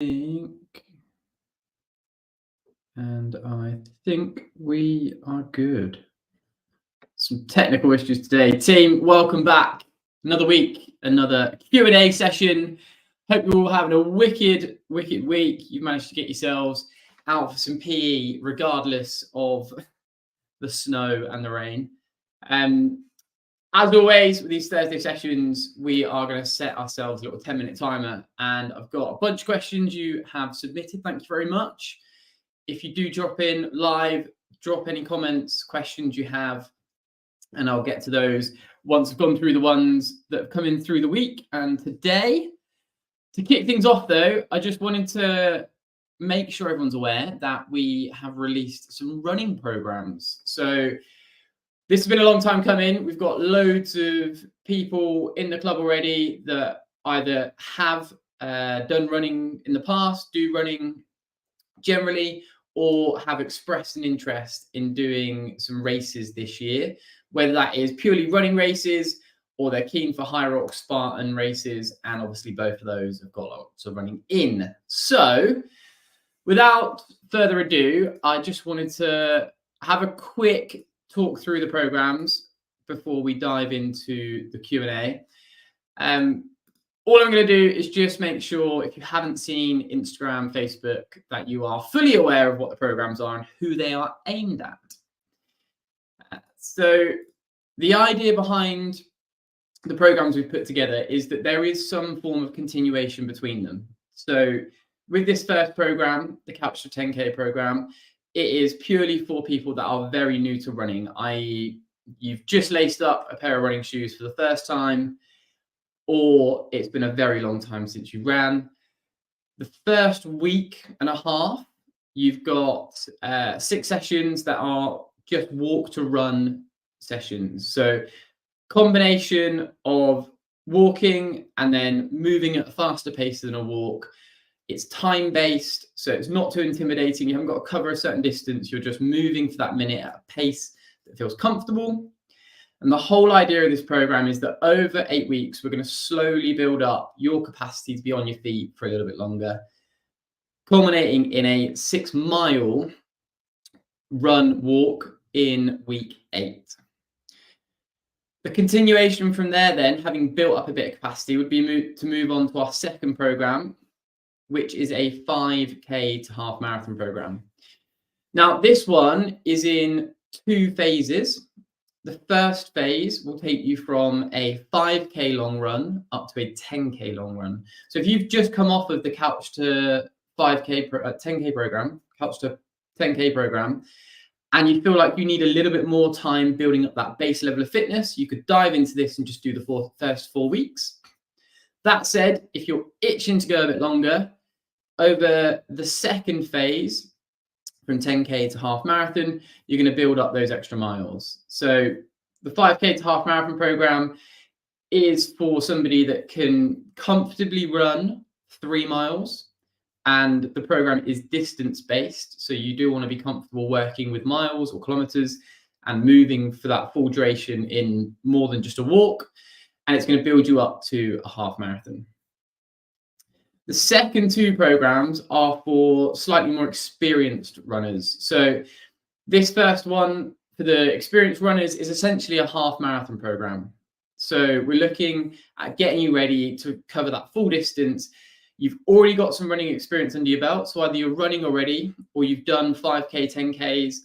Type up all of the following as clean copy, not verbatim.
I think we are good. Some technical issues today. Team, welcome back. Another week, another Q&A session. Hope you're all having a wicked week. You've managed to get yourselves out for some PE, regardless of the snow and the rain. As always, with these Thursday sessions, we are going to set ourselves a little 10-minute timer. And I've got a bunch of questions you have submitted. Thank you very much. If you do drop in live, drop any comments, questions you have, and I'll get to those once I've gone through the ones that have come in through the week. And today, to kick things off though, I just wanted to make sure everyone's aware that we have released some running programs. So this has been a long time coming. We've got loads of people in the club already that either have done running in the past, do running generally, or have expressed an interest in doing some races this year, whether that is purely running races or they're keen for Hyrox Spartan races. And obviously both of those have got lots of running in. So without further ado, I just wanted to have a quick talk through the programs before we dive into the Q&A. All I'm going to do is just make sure, if you haven't seen Instagram, Facebook, that you are fully aware of what the programs are and who they are aimed at. So the idea behind the programs we've put together is that there is some form of continuation between them. So with this first program, the Couch to 10K program, it is purely for people that are very new to running, i.e. you've just laced up a pair of running shoes for the first time, or it's been a very long time since you ran. The first week and a half, you've got 6 sessions that are just walk to run sessions. So combination of walking and then moving at a faster pace than a walk. It's time-based, so it's not too intimidating. You haven't got to cover a certain distance. You're just moving for that minute at a pace that feels comfortable. And the whole idea of this program is that over 8 weeks, we're going to slowly build up your capacity to be on your feet for a little bit longer, culminating in a 6-mile run walk in week 8. The continuation from there then, having built up a bit of capacity, would be to move on to our second program, which is a 5K to half marathon program. Now, this one is in 2 phases. The first phase will take you from a 5K long run up to a 10K long run. So if you've just come off of the Couch to 10K program, Couch to 10K program, and you feel like you need a little bit more time building up that base level of fitness, you could dive into this and just do the first 4 weeks. That said, if you're itching to go a bit longer, over the second phase, from 10K to half marathon, you're going to build up those extra miles. So the 5K to half marathon program is for somebody that can comfortably run 3 miles, and the program is distance based. So you do want to be comfortable working with miles or kilometers and moving for that full duration in more than just a walk. And it's going to build you up to a half marathon. The second 2 programs are for slightly more experienced runners. So this first one for the experienced runners is essentially a half marathon program. So we're looking at getting you ready to cover that full distance. You've already got some running experience under your belt. So either you're running already or you've done 5K, 10Ks,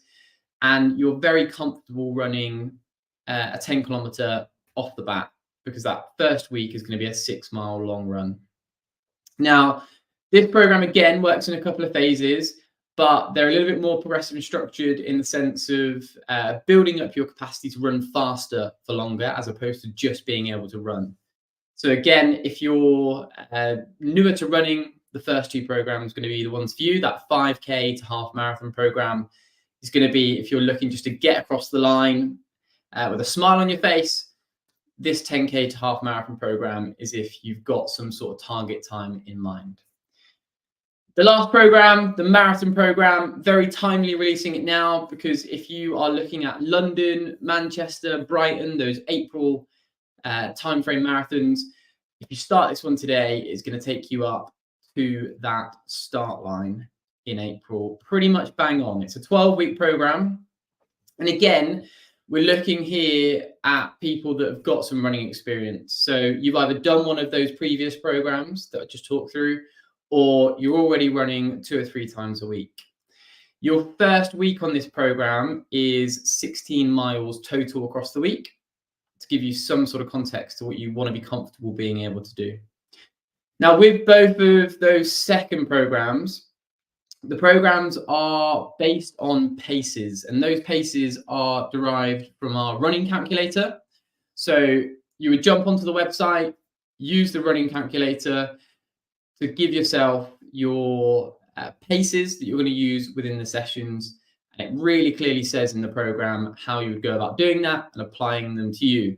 and you're very comfortable running a 10 kilometer off the bat, because that first week is going to be a 6-mile long run. Now, this program again works in a couple of phases, but they're a little bit more progressive and structured in the sense of building up your capacity to run faster for longer, as opposed to just being able to run. So again, if you're newer to running, the first 2 programs are going to be the ones for you. That 5K to half marathon program is going to be if you're looking just to get across the line with a smile on your face. This 10K to half marathon program is if you've got some sort of target time in mind. The last program, the marathon program, very timely releasing it now, because if you are looking at London, Manchester, Brighton, those April timeframe marathons, if you start this one today, it's going to take you up to that start line in April, pretty much bang on. It's a 12-week program. And again, we're looking here at people that have got some running experience. So you've either done one of those previous programs that I just talked through, or you're already running 2 or 3 times a week. Your first week on this program is 16 miles total across the week, to give you some sort of context to what you want to be comfortable being able to do. Now, with both of those second programs, the programs are based on paces, and those paces are derived from our running calculator. So you would jump onto the website, use the running calculator to give yourself your paces that you're going to use within the sessions. And it really clearly says in the program how you would go about doing that and applying them to you.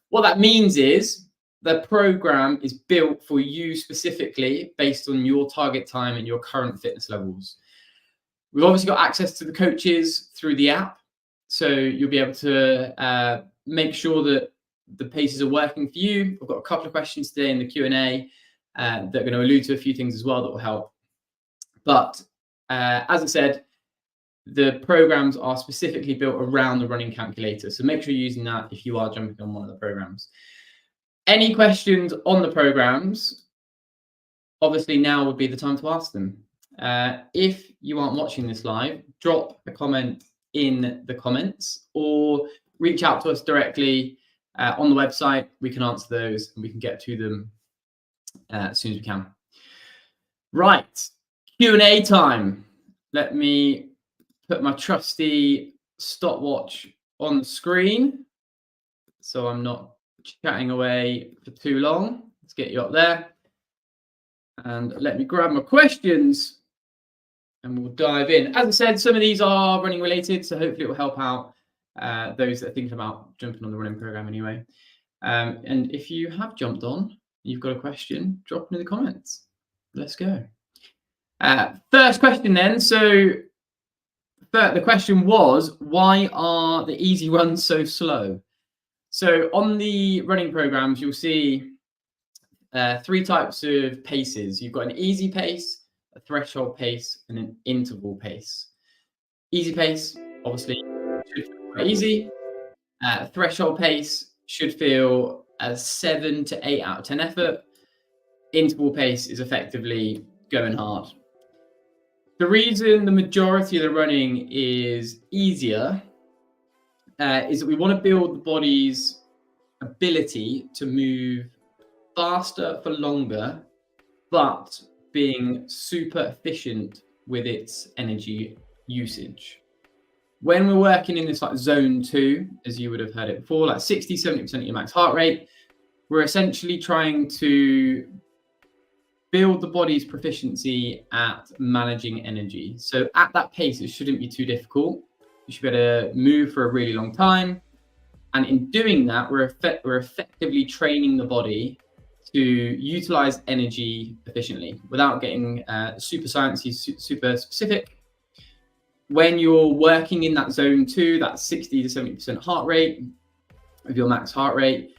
What that means is the program is built for you specifically based on your target time and your current fitness levels. We've obviously got access to the coaches through the app, so you'll be able to make sure that the paces are working for you. I've got a couple of questions today in the Q&A that are going to allude to a few things as well that will help. But as I said, the programs are specifically built around the running calculator, so make sure you're using that if you are jumping on one of the programs. Any questions on the programs, obviously now would be the time to ask them. If you aren't watching this live, drop a comment in the comments or reach out to us directly on the website. We can answer those and we can get to them as soon as we can. Right, Q&A time. Let me put my trusty stopwatch on the screen so I'm not chatting away for too long. Let's get you up there. And let me grab my questions and we'll dive in. As I said, some of these are running related, so hopefully it will help out those that are thinking about jumping on the running program anyway. And if you have jumped on, you've got a question, drop it in the comments. Let's go. First question then. So the question was, why are the easy runs so slow? So on the running programs, you'll see 3 types of paces. You've got an easy pace, a threshold pace, and an interval pace. Easy pace, obviously, should feel quite easy. Threshold pace should feel a 7 to 8 out of 10 effort. Interval pace is effectively going hard. The reason the majority of the running is easier is that we want to build the body's ability to move faster for longer, but being super efficient with its energy usage. When we're working in this like zone 2, as you would have heard it before, like 60-70% of your max heart rate, we're essentially trying to build the body's proficiency at managing energy. So at that pace, it shouldn't be too difficult. You should be able to move for a really long time. And in doing that, we're effectively training the body to utilize energy efficiently without getting super sciencey, super specific. When you're working in that zone 2, that 60 to 70% heart rate of your max heart rate,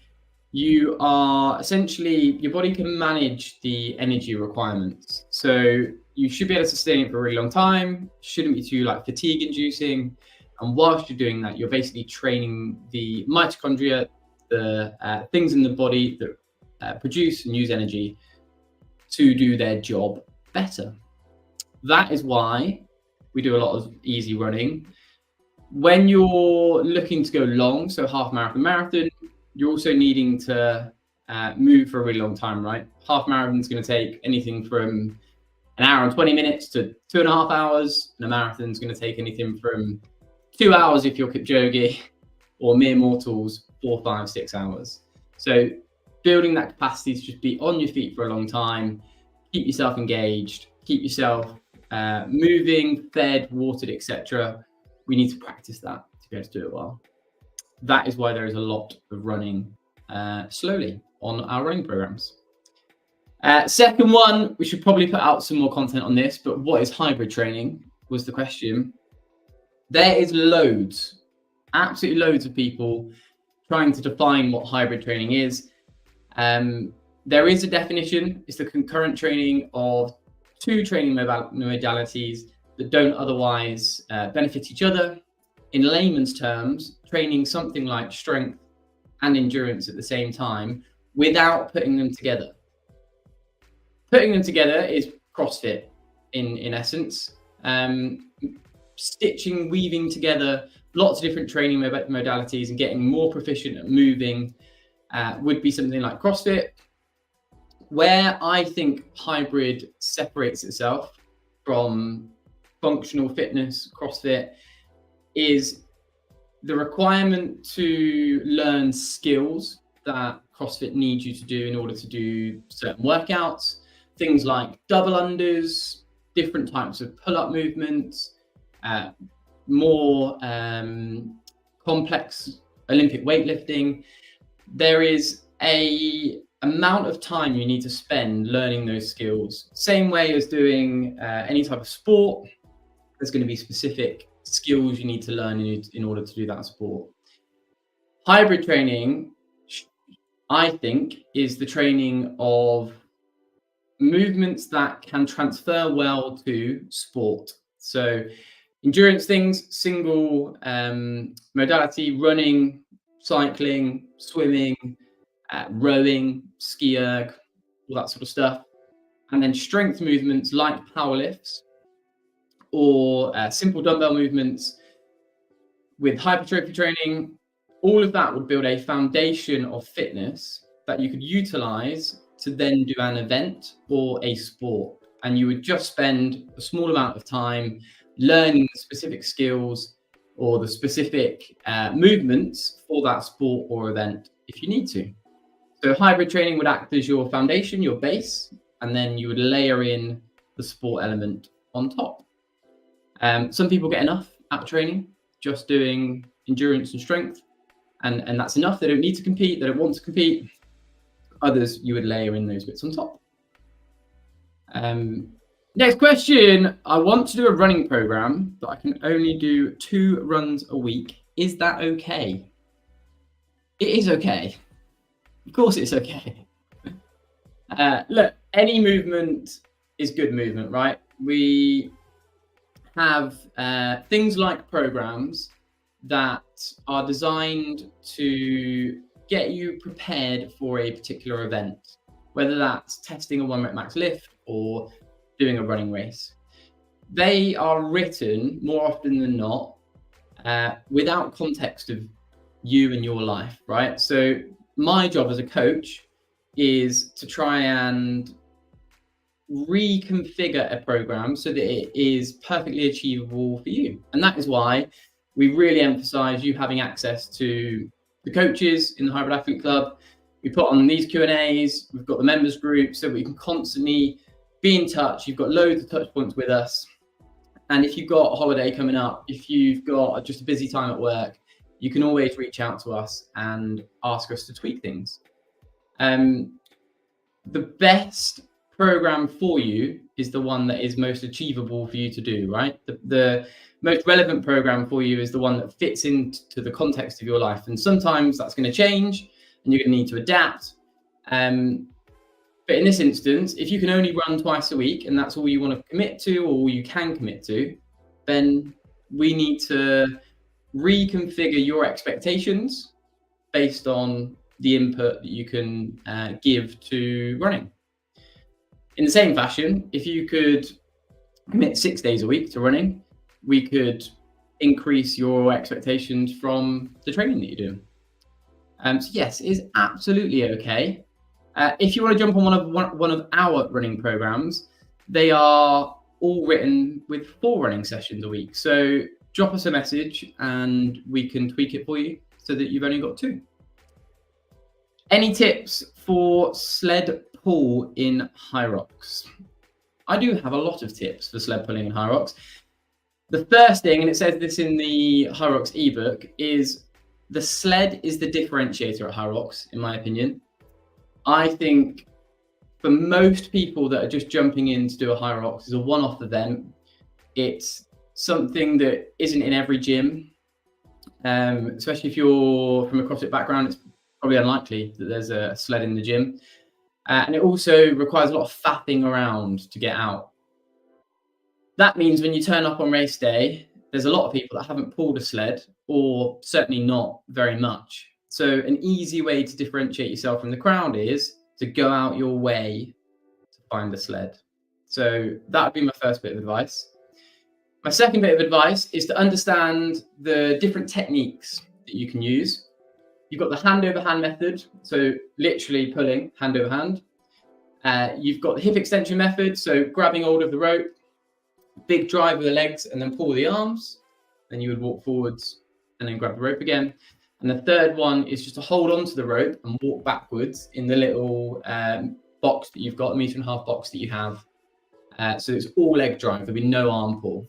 you are essentially, your body can manage the energy requirements. So you should be able to sustain it for a really long time, shouldn't be too like fatigue inducing. And whilst you're doing that, you're basically training the mitochondria, the things in the body that produce and use energy to do their job better. That is why we do a lot of easy running. When you're looking to go long, so half marathon, you're also needing to move for a really long time, right? Half marathon is going to take anything from an hour and 20 minutes to 2.5 hours. And a marathon is going to take anything from 2 hours if you're Kipchoge, or mere mortals, 4, 5, 6 hours. So building that capacity to just be on your feet for a long time, keep yourself engaged, keep yourself moving, fed, watered, etc. We need to practice that to be able to do it well. That is why there is a lot of running slowly on our running programs. Second one, we should probably put out some more content on this, but what is hybrid training was the question. There is loads, absolutely loads of people trying to define what hybrid training is. There is a definition. It's the concurrent training of two training modalities that don't otherwise benefit each other. In layman's terms, training something like strength and endurance at the same time without putting them together. Putting them together is CrossFit in essence. Stitching, weaving together lots of different training modalities and getting more proficient at moving would be something like CrossFit. Where I think hybrid separates itself from functional fitness, CrossFit, is the requirement to learn skills that CrossFit needs you to do in order to do certain workouts. Things like double unders, different types of pull-up movements, more complex Olympic weightlifting. There is a amount of time you need to spend learning those skills. Same way as doing any type of sport, there's going to be specific skills you need to learn in order to do that sport. Hybrid training, I think, is the training of movements that can transfer well to sport. So endurance things, single modality, running, cycling, swimming, rowing, ski erg, all that sort of stuff. And then strength movements like power lifts or simple dumbbell movements with hypertrophy training. All of that would build a foundation of fitness that you could utilize to then do an event or a sport. And you would just spend a small amount of time learning the specific skills or the specific movements for that sport or event if you need to. So hybrid training would act as your foundation, your base, and then you would layer in the sport element on top. Some people get enough out of training, just doing endurance and strength, and that's enough. They don't need to compete, they don't want to compete. Others, you would layer in those bits on top. Next question. I want to do a running program, but I can only do 2 runs a week. Is that okay? It is okay. Of course it's okay. Look, any movement is good movement, right? We have things like programs that are designed to get you prepared for a particular event, whether that's testing a 1 rep max lift or doing a running race. They are written more often than not without context of you and your life, right? So my job as a coach is to try and reconfigure a program so that it is perfectly achievable for you. And that is why we really emphasize you having access to the coaches in the Hybrid Athlete Club. We put on these Q&As, we've got the members group so we can constantly be in touch. You've got loads of touch points with us. And if you've got a holiday coming up, if you've got just a busy time at work, you can always reach out to us and ask us to tweak things. The best program for you is the one that is most achievable for you to do, right? The most relevant program for you is the one that fits into the context of your life. And sometimes that's going to change and you're going to need to adapt. But in this instance, if you can only run twice a week and that's all you want to commit to or all you can commit to, then we need to reconfigure your expectations based on the input that you can give to running. In the same fashion, if you could commit 6 days a week to running, we could increase your expectations from the training that you're doing. So yes, it is absolutely okay. If you want to jump on one of our running programs, they are all written with 4 running sessions a week. So drop us a message and we can tweak it for you so that you've only got 2. Any tips for sled pull in Hyrox? I do have a lot of tips for sled pulling in Hyrox. The first thing, and it says this in the Hyrox ebook, is the sled is the differentiator at Hyrox, in my opinion. I think for most people that are just jumping in to do a Hyrox as a one-off event, it's something that isn't in every gym, especially if you're from a CrossFit background. It's probably unlikely that there's a sled in the gym. And it also requires a lot of faffing around to get out. That means when you turn up on race day, there's a lot of people that haven't pulled a sled, or certainly not very much. So an easy way to differentiate yourself from the crowd is to go out your way to find a sled. So that would be my first bit of advice. My second bit of advice is to understand the different techniques that you can use. You've got the hand over hand method, so literally pulling hand over hand. You've got the hip extension method, so grabbing hold of the rope, big drive with the legs, and then pull the arms. Then you would walk forwards and then grab the rope again. And the third one is just to hold onto the rope and walk backwards in the little box that you've got, a 1.5 meter box that you have. So it's all leg drive, there'll be no arm pull.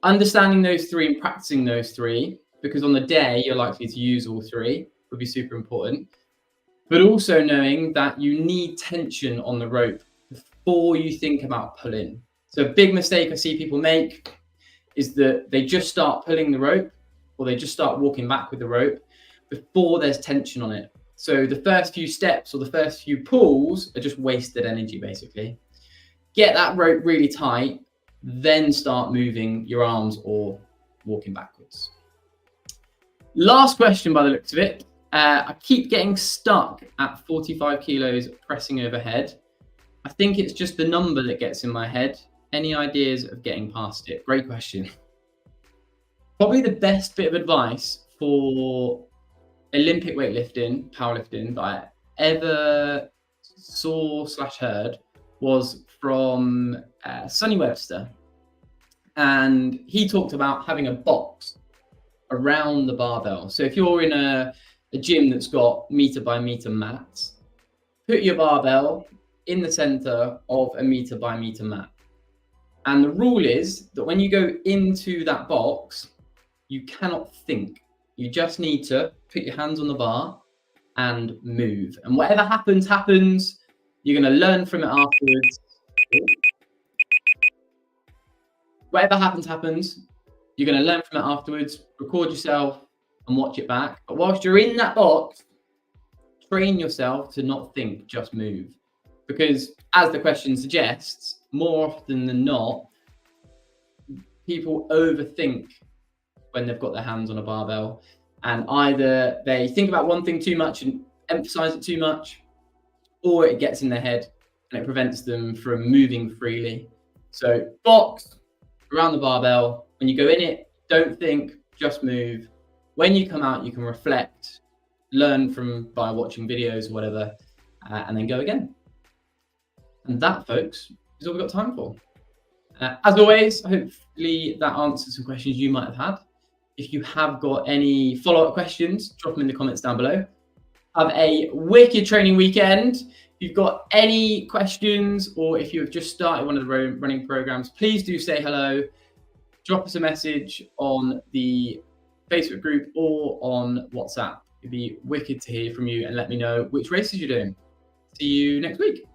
Understanding those three and practicing those three, because on the day you're likely to use all three, would be super important. But also knowing that you need tension on the rope before you think about pulling. So a big mistake I see people make is that they just start pulling the rope, or they just start walking back with the rope before there's tension on it. So the first few steps or the first few pulls are just wasted energy, basically. Get that rope really tight, then start moving your arms or walking backwards. Last question by the looks of it. I keep getting stuck at 45 kilos pressing overhead. I think it's just the number that gets in my head. Any ideas of getting past it? Great question. Probably the best bit of advice for Olympic weightlifting, powerlifting that I ever saw/heard was from Sonny Webster. And he talked about having a box around the barbell. So if you're in a gym that's got meter by meter mats, put your barbell in the center of a meter by meter mat. And the rule is that when you go into that box, you cannot think. You just need to put your hands on the bar and move. And whatever happens, happens. You're going to learn from it afterwards. Whatever happens, happens. You're going to learn from it afterwards, record yourself and watch it back. But whilst you're in that box, train yourself to not think, just move. Because as the question suggests, more often than not, people overthink when they've got their hands on a barbell, and either they think about one thing too much and emphasize it too much, or it gets in their head and it prevents them from moving freely. So box around the barbell. When you go in it, don't think, just move. When you come out, you can reflect, learn from by watching videos or whatever, and then go again. And that, folks, is all we've got time for. As always, hopefully that answers some questions you might have had. If you have got any follow-up questions, drop them in the comments down below. Have a wicked training weekend. If you've got any questions, or if you've just started one of the running programs, please do say hello. Drop us a message on the Facebook group or on WhatsApp. It'd be wicked to hear from you and let me know which races you're doing. See you next week.